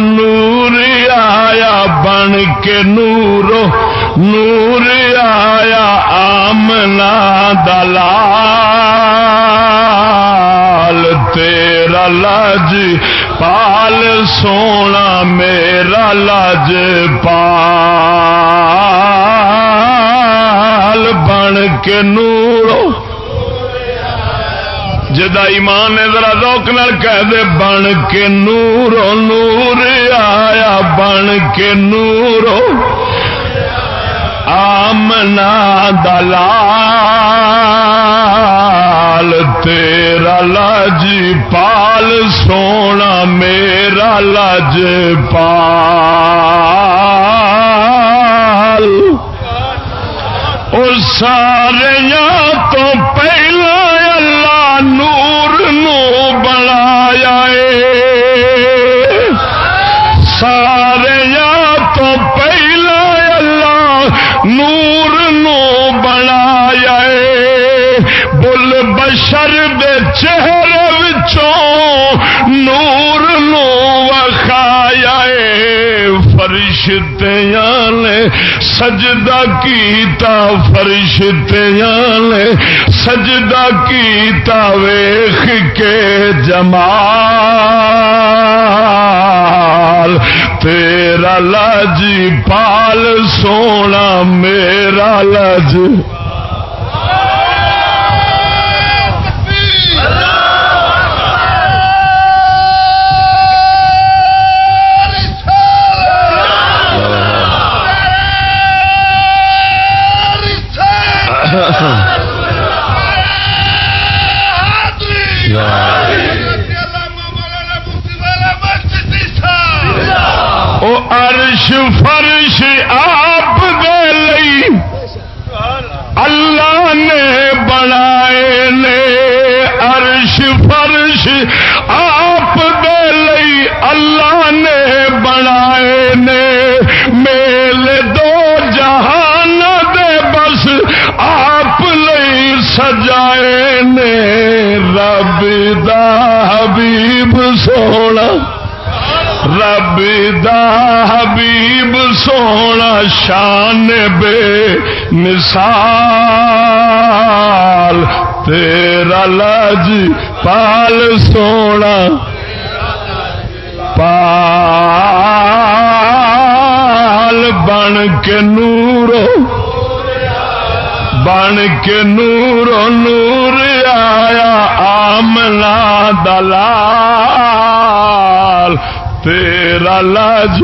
نور آیا بن کے نورو نور آیا آمنا دلال تیرا لاج پال سونا میرا لاج پال بن کے نورو جدا ایمان نے ذرا ذوق نال کہہ دے بن کے نورو نور آیا بن کے نورو آمنا دلال تیرا لاج پال سونا میرا لاج پال اور سارے تو پہلا اللہ نور نو بنایا سارے تو پہلا اللہ نور نو بنایا بل بشر دے چہرے وچوں نور نو وکھایا فرشتیاں نے سجدہ کیتا فرشتیاں نے سجدہ کیتا ویکھ کے جمال تیرا لاج پال سونا میرا لاج او عرش فرش آپ دے لئی اللہ نے بنائے نے عرش فرش آپ دے لئی اللہ نے بنائے نے میلے دو جہان دے بس آپ لئی سجائے نے رب دا حبیب سونا رب دا حبیب سونا شان بے مثال تیرا لاج پال سونا پال بن کے نورو بن کے نورو نور آیا آمنا دلال تیرا لاج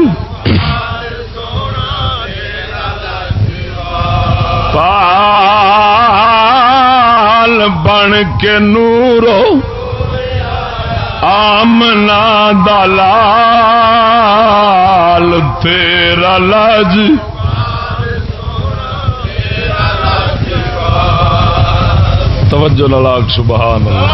پال بن کے نورو آمنا دلال تیرا لاج توجہ لاکھ سبحان اللہ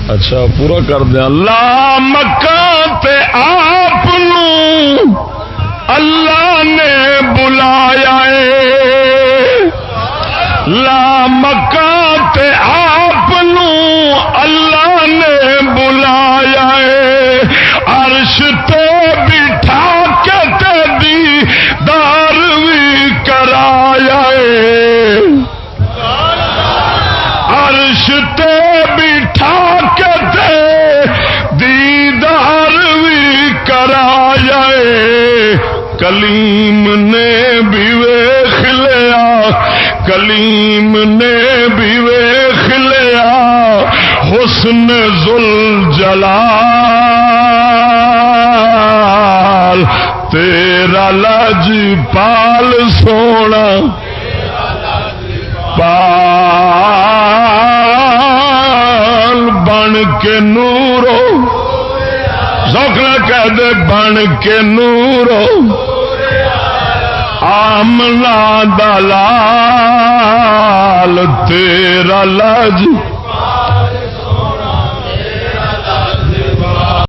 اچھا پورا کر دیا لا مکان تے آپ اللہ نے بلایا لا مکان تے آپ اللہ نے بلایا عرش تے بٹھا کے دی دار بھی کرایا عرش تے بٹھا کے دیدار بھی کرایا کلیم نے بھی ویکھ لیا کلیم نے بھی ویکھ لیا حسن ذوالجلال تیرا لاج پال سونا پال بن کے نورو ذوقنا کہہ دے بن کے نورو آمنا دلال تیرا لاج